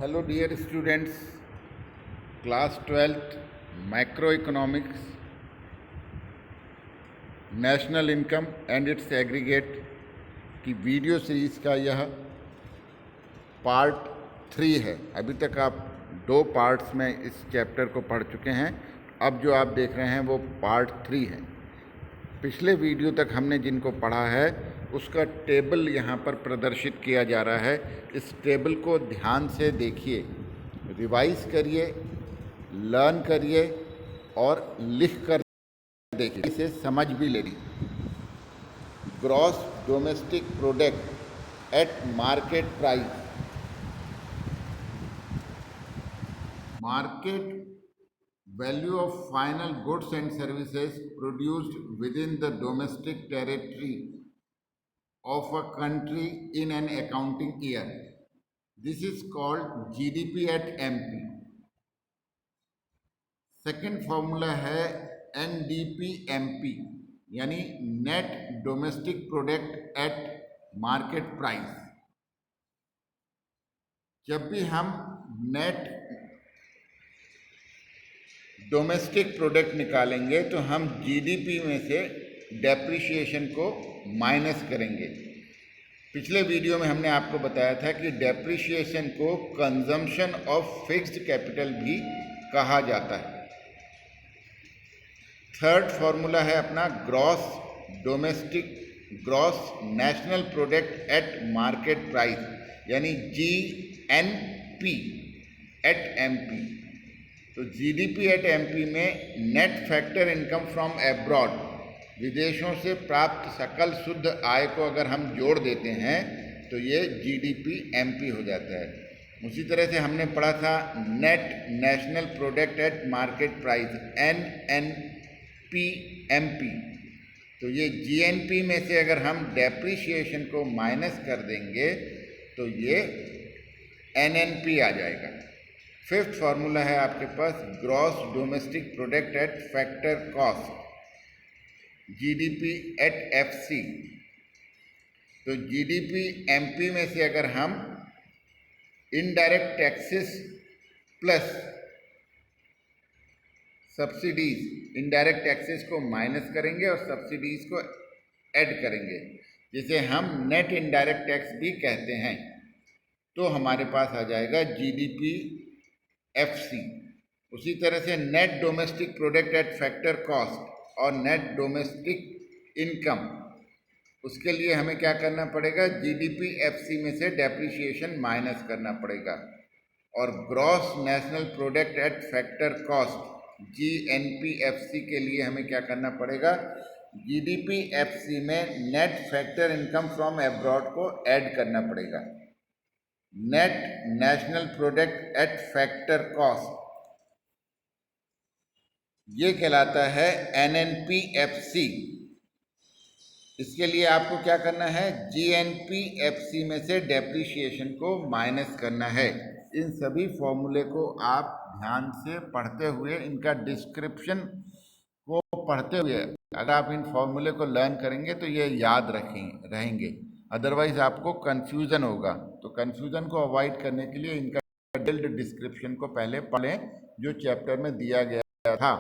Hello dear students, class 12th macroeconomics, national income and it's aggregate की video series का यह part 3 है। अभी तक आप 2 पार्ट्स में इस चैप्टर को पढ़ चुके हैं। अब जो आप देख रहे हैं वो पार्ट 3 है। पिछले वीडियो तक हमने जिनको पढ़ा है उसका टेबल यहाँ पर प्रदर्शित किया जा रहा है। इस टेबल को ध्यान से देखिए, रिवाइज करिए, लर्न करिए और लिख कर देखिए, इसे समझ भी लेनी। Gross domestic product eight market price, market value of final goods and services produced within the domestic territory of a country in an accounting year. This is called GDP at MP. Second formula है NDP-MP यानी net domestic product eight market price. जब भी हम net domestic product निकालेंगे तो हम GDP में से डेप्रिसिएशन को माइनस करेंगे। पिछले वीडियो में हमने आपको बताया था कि डेप्रिसिएशन को कंजम्पशन ऑफ फिक्स्ड कैपिटल भी कहा जाता है। थर्ड फॉर्मूला है अपना gross national product at market price यानी GNP एट MP। तो जीडीपी एट एमपी में net factor income from abroad, विदेशों से प्राप्त सकल शुद्ध आय को अगर हम जोड़ देते हैं तो ये जीडीपी एमपी हो जाता है। उसी तरह से हमने पढ़ा था net national product at market price NNP MP। तो ये GNP में से अगर हम डेप्रिसिएशन को माइनस कर देंगे तो ये NNP आ जाएगा। फिफ्थ फार्मूला है आपके पास gross domestic product at factor cost GDP एट FC। तो GDP MP में से अगर हम indirect taxes plus subsidies, indirect taxes को माइनस करेंगे और सब्सिडीज को ऐड करेंगे, जिसे हम नेट इनडायरेक्ट टैक्स भी कहते हैं, तो हमारे पास आ जाएगा GDP FC। उसी तरह से net domestic product at factor cost और नेट डोमेस्टिक इनकम, उसके लिए हमें क्या करना पड़ेगा, GDP FC में से डेप्रिसिएशन माइनस करना पड़ेगा। और gross national product at factor cost GNP FC के लिए हमें क्या करना पड़ेगा, GDP FC में net factor income from abroad को ऐड करना पड़ेगा। Net national product at factor cost ये कहलाता है NNP FC। इसके लिए आपको क्या करना है, GNP FC में से डेप्रिसिएशन को माइनस करना है। इन सभी फॉर्मूले को आप ध्यान से पढ़ते हुए, इनका डिस्क्रिप्शन को पढ़ते हुए अगर आप इन फॉर्मूले को लर्न करेंगे तो ये याद रहेंगे। अदरवाइज आपको कन्फ्यूज़न होगा। तो कन्फ्यूज़न को अवॉइड करने के लिए इनका डिटेल्ड डिस्क्रिप्शन को पहले पढ़ें, जो चैप्टर में दिया गया था।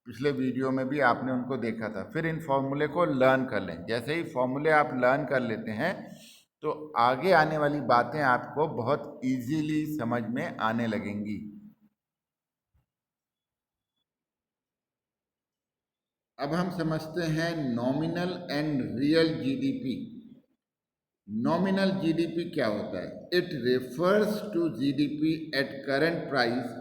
पिछले वीडियो में भी आपने उनको देखा था। फिर इन फॉर्मूले को लर्न कर लें। जैसे ही फॉर्मूले आप लर्न कर लेते हैं तो आगे आने वाली बातें आपको बहुत इजीली समझ में आने लगेंगी। अब हम समझते हैं nominal and real GDP। Nominal GDP क्या होता है? It refers to GDP at current price.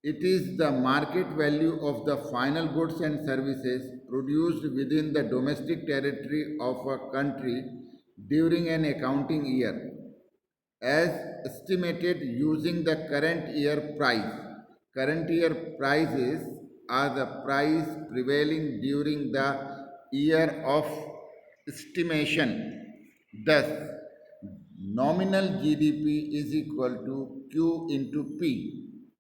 It is the market value of the final goods and services produced within the domestic territory of a country during an accounting year, as estimated using the current year price. Current year prices are the price prevailing during the year of estimation. Thus, nominal GDP is equal to Q into P.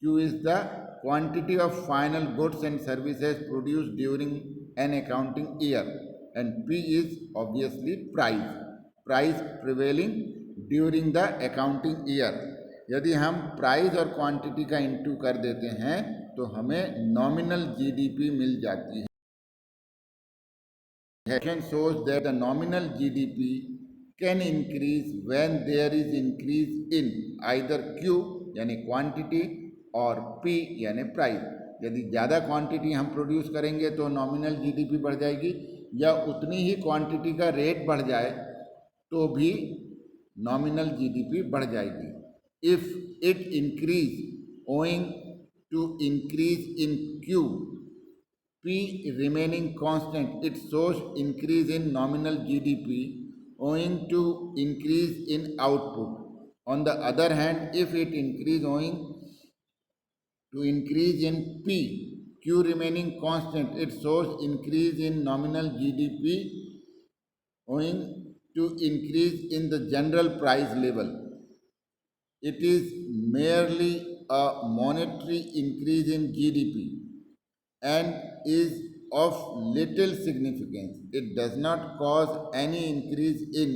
Q is the quantity of final goods and services produced during an accounting year, and P is obviously price prevailing during the accounting year. यदि हम price और quantity का into कर देते हैं तो हमें nominal GDP मिल जाती है। Action shows that the nominal GDP can increase when there is increase in either Q यानी क्वांटिटी और P यानी प्राइस। यदि ज़्यादा क्वांटिटी हम प्रोड्यूस करेंगे तो नॉमिनल जीडीपी बढ़ जाएगी, या उतनी ही क्वांटिटी का रेट बढ़ जाए तो भी नॉमिनल जीडीपी बढ़ जाएगी। If it increase owing to increase in Q, P remaining constant, it shows increase in nominal GDP owing to increase in output. On the other hand, if it increase owing to increase in P, Q remaining constant, it shows increase in nominal GDP owing to increase in the general price level. It is merely a monetary increase in GDP and is of little significance. It does not cause any increase in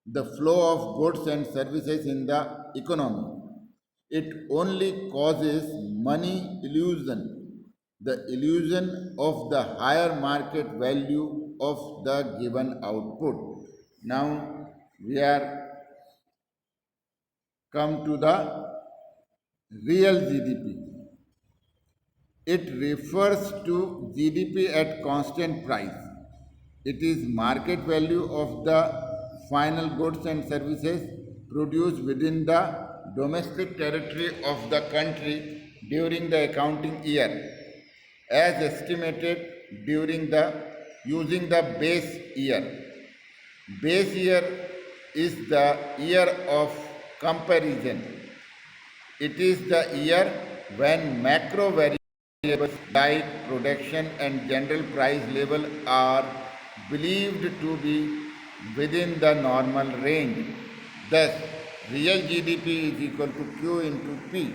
the flow of goods and services in the economy. It only causes money illusion, the illusion of the higher market value of the given output. Now we are come to the real GDP. It refers to GDP at constant price. It is market value of the final goods and services produced within the domestic territory of the country during the accounting year, as estimated during the using the base year. Base year is the year of comparison. It is the year when macro variables like production and general price level are believed to be within the normal range. Thus, real GDP is equal to Q into P.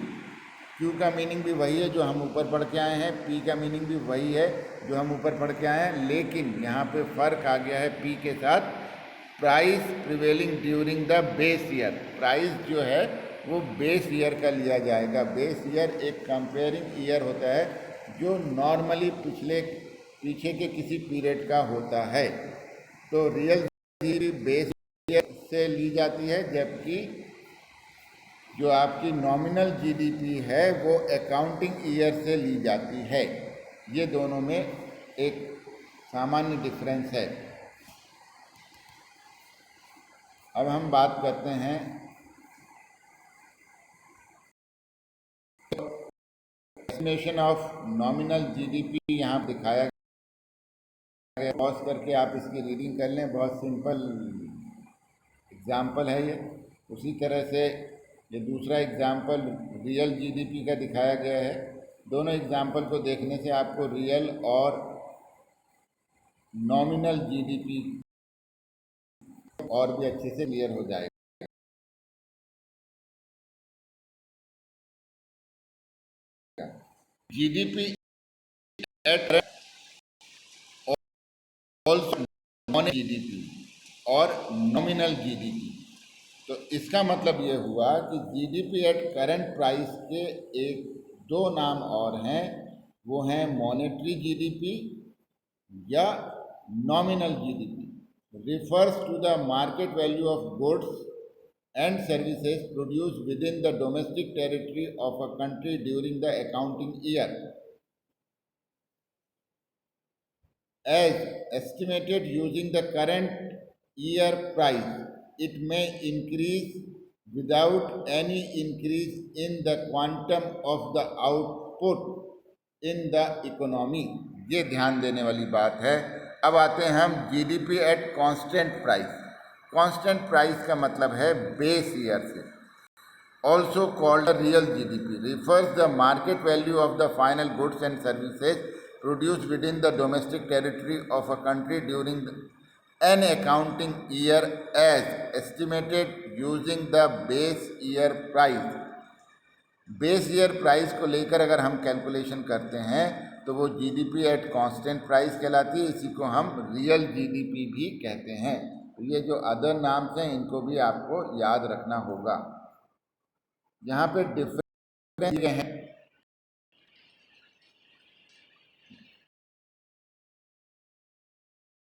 Q का meaning भी वही है जो हम ऊपर पढ़ के आए हैं, P का मीनिंग भी वही है जो हम ऊपर पढ़ के आए हैं, लेकिन यहाँ पे फ़र्क आ गया है P के साथ। Price prevailing during the base year, price जो है वो बेस ईयर का लिया जाएगा। बेस ईयर एक कंपेयरिंग ईयर होता है जो नॉर्मली पीछे के किसी पीरियड का होता है। तो रियल जीडीपी बेस ईयर से ली जाती है, जबकि जो आपकी नॉमिनल जीडीपी है वो अकाउंटिंग ईयर से ली जाती है। ये दोनों में एक सामान्य डिफरेंस है। अब हम बात करते हैं एस्टिमेशन ऑफ नॉमिनल जीडीपी। यहाँ दिखाया गया, पॉज करके आप इसकी रीडिंग कर लें, बहुत सिंपल एग्जाम्पल है ये। उसी तरह से ये दूसरा एग्जाम्पल रियल जीडीपी का दिखाया गया है। दोनों एग्जाम्पल को देखने से आपको रियल और नॉमिनल जीडीपी और भी अच्छे से क्लियर हो जाएगा। GDP at also non GDP और नॉमिनल जीडीपी। तो इसका मतलब ये हुआ कि जीडीपी एट करंट प्राइस के एक दो नाम और हैं, वो हैं मॉनेटरी जीडीपी या nominal GDP. refers to the market value of goods and services produced within the domestic territory of a country during the accounting year, as estimated using the current year price. It may increase without any increase in the quantum of the output in the economy. ये ध्यान देने वाली बात है। अब आते हैं हम GDP at constant price. Constant price का मतलब है बेस ईयर से। Also called real GDP refers the market value of the final goods and services produced within the domestic territory of a country during an accounting year as estimated using the base year price. Base year price को लेकर अगर हम calculation करते हैं तो वो GDP at constant price कहलाती है। इसी को हम रियल जीडीपी भी कहते हैं। तो ये जो अदर नाम्स हैं इनको भी आपको याद रखना होगा। यहाँ पे डिफरेंस दिए हैं।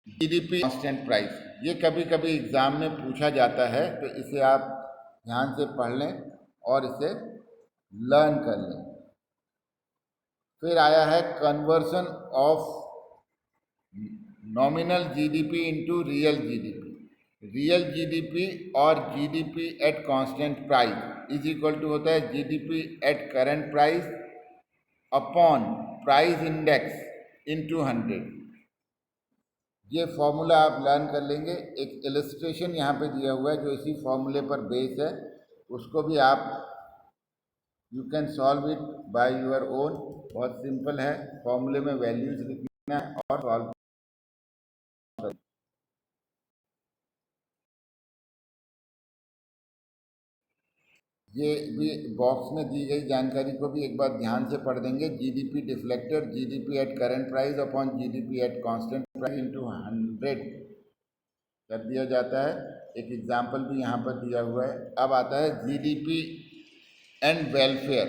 जीडीपी कांस्टेंट प्राइस, ये कभी कभी एग्जाम में पूछा जाता है, तो इसे आप ध्यान से पढ़ लें और इसे लर्न कर लें। फिर आया है conversion of nominal GDP into real GDP. Real GDP और GDP at constant price is equal to होता है GDP at current price upon price index into 100। ये फॉर्मूला आप लर्न कर लेंगे। एक इलस्ट्रेशन यहाँ पे दिया हुआ है जो इसी फॉर्मूले पर बेस है, उसको भी आप you can solve it by your own. बहुत सिंपल है, फॉर्मूले में वैल्यूज लिखना है और सॉल्व। ये भी बॉक्स में दी गई जानकारी को भी एक बार ध्यान से पढ़ देंगे। GDP deflected GDP at current price upon GDP at constant price into 100 कर दिया जाता है। एक एग्जाम्पल भी यहाँ पर दिया हुआ है। अब आता है GDP and welfare.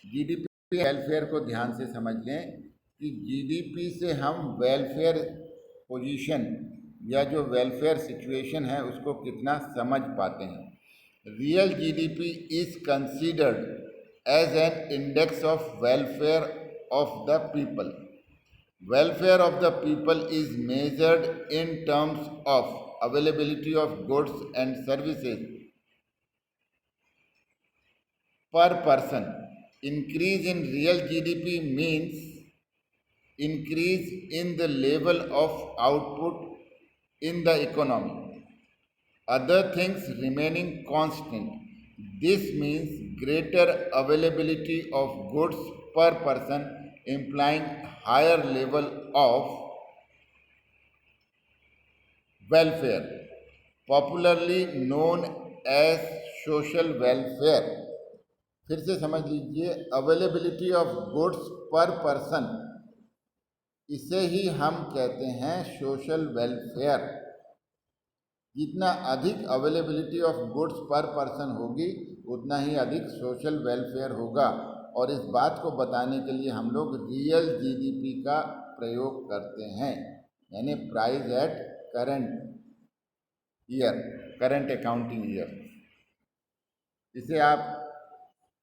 GDP welfare को ध्यान से समझ लें कि जीडीपी से हम वेलफेयर पोजीशन या जो वेलफेयर सिचुएशन है उसको कितना समझ पाते हैं। Real GDP is considered as an index of welfare of the people. Welfare of the people is measured in terms of availability of goods and services per person. Increase in real GDP means increase in the level of output in the economy. Other things remaining constant. This means greater availability of goods per person, implying higher level of welfare, popularly known as social welfare। फिर से समझ लीजिए, availability of goods पर person, इसे ही हम कहते हैं social welfare. जितना अधिक अवेलेबिलिटी ऑफ गुड्स पर पर्सन होगी उतना ही अधिक सोशल वेलफेयर होगा। और इस बात को बताने के लिए हम लोग रियल जीडीपी का प्रयोग करते हैं, यानी price at current year, current accounting year. इसे आप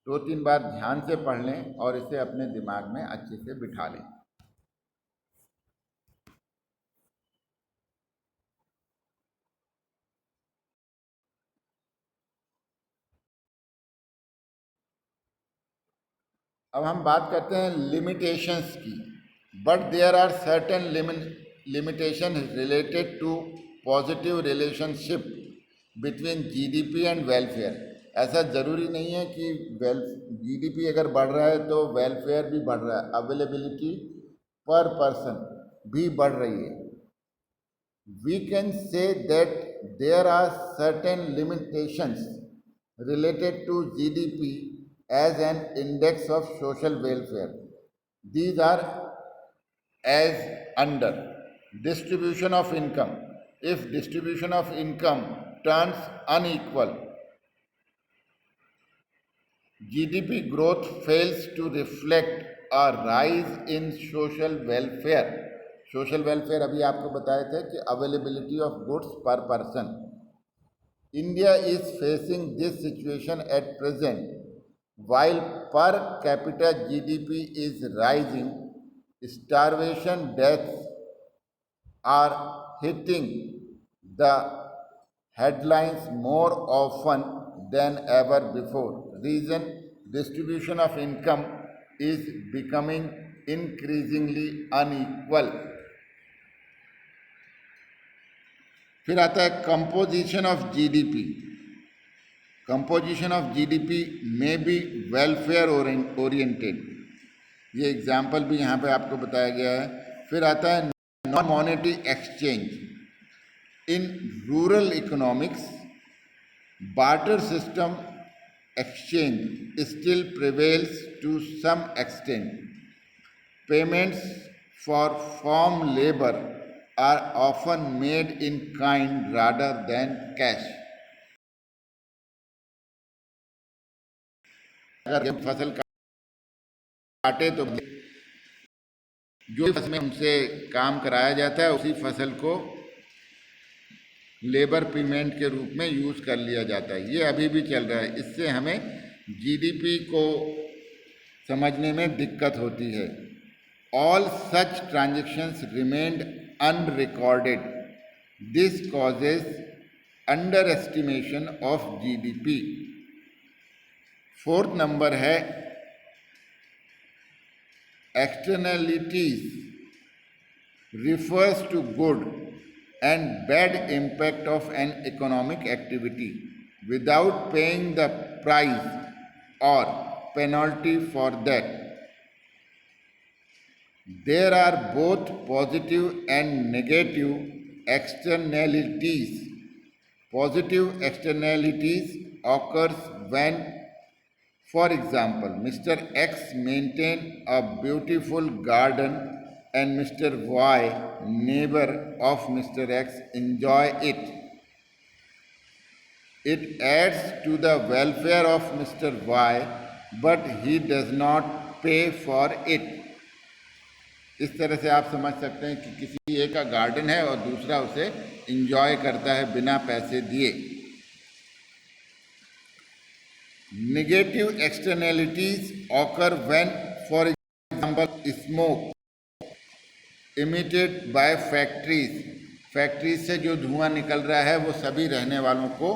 2-3 बार ध्यान से पढ़ लें और इसे अपने दिमाग में अच्छे से बिठा लें। अब हम बात करते हैं लिमिटेशंस की। But there are certain limitation related to positive relationship between GDP and welfare. ऐसा ज़रूरी नहीं है कि जीडीपी अगर बढ़ रहा है तो वेलफेयर भी बढ़ रहा है, अवेलेबिलिटी पर पर्सन भी बढ़ रही है। We can say that there are certain limitations related to GDP as an index of social welfare. These are as under: distribution of income. If distribution of income turns unequal, GDP growth fails to reflect a rise in social welfare. Social welfare अभी आपको बताए थे कि availability of goods पर person. India is facing this situation at present while per capita GDP is rising. Starvation deaths are hitting the headlines more often than ever before. Reason: distribution of income is becoming increasingly unequal. फिर आता है composition of GDP. Composition of GDP में B welfare oriented. ये example भी यहाँ पे आपको बताया गया है। फिर आता है non monetary exchange. In rural economics barter system exchange still prevails to some extent. Payments for farm labor are often made in kind rather than cash. अगर फसल काटे तो जो फसल में उनसे काम कराया जाता है उसी फसल को लेबर पेमेंट के रूप में यूज़ कर लिया जाता है। ये अभी भी चल रहा है। इससे हमें जीडीपी को समझने में दिक्कत होती है। All such transactions remained unrecorded, this causes under estimation of GDP. Fourth number है externalities refers to good and bad impact of an economic activity without paying the price or penalty for that. There are both positive and negative externalities. Positive externalities occurs when, for example, Mr. X maintain a beautiful garden and Mr. Y, neighbor of Mr. X, enjoy it. It adds to the welfare of Mr. Y, but he does not pay for it. इस तरह से आप समझ सकते हैं कि किसी एक का गार्डन है और दूसरा उसे इंजॉय करता है बिना पैसे दिए। Negative externalities occur when, for example, smoke emitted by factories, factories से जो धुआं निकल रहा है वो सभी रहने वालों को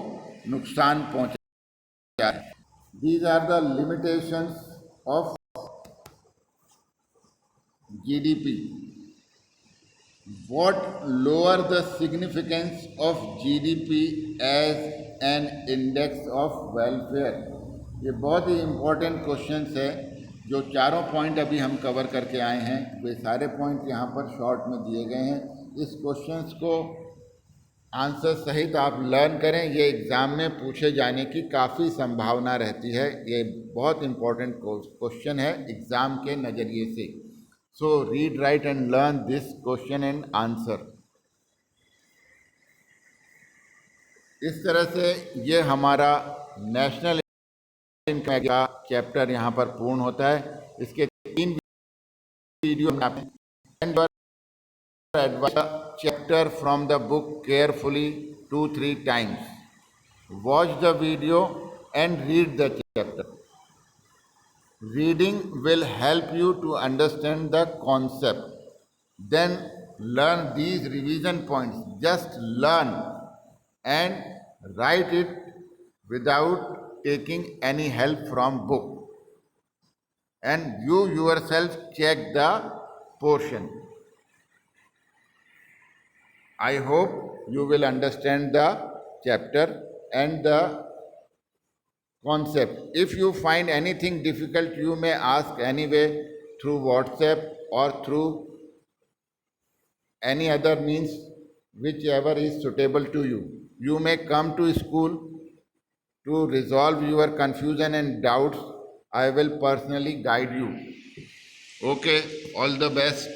नुकसान पहुंचा है। These are the limitations of GDP. What lower the significance of GDP as an index of welfare? ये बहुत ही इम्पोर्टेंट क्वेश्चंस है। जो चारों पॉइंट अभी हम कवर करके आए हैं वे सारे पॉइंट यहाँ पर शॉर्ट में दिए गए हैं। इस क्वेश्चंस को आंसर सहित आप लर्न करें। ये एग्ज़ाम में पूछे जाने की काफ़ी संभावना रहती है। ये बहुत इम्पोर्टेंट क्वेश्चन है एग्ज़ाम के नज़रिए से। So read, right and learn this question and answer. इस तरह से ये हमारा नेशनल इनकम का चैप्टर यहाँ पर पूर्ण होता है। इसके 3 वीडियो में आपने chapter from the book carefully 2-3 times. Watch the video and read the chapter. Reading will help you to understand the concept. Then learn these revision points. Just learn and write it without taking any help from book. And you yourself check the portion. I hope you will understand the chapter and the concept. If you find anything difficult, you may ask anyway through WhatsApp or through any other means, whichever is suitable to you. You may come to school to resolve your confusion and doubts. I will personally guide you. Okay, all the best.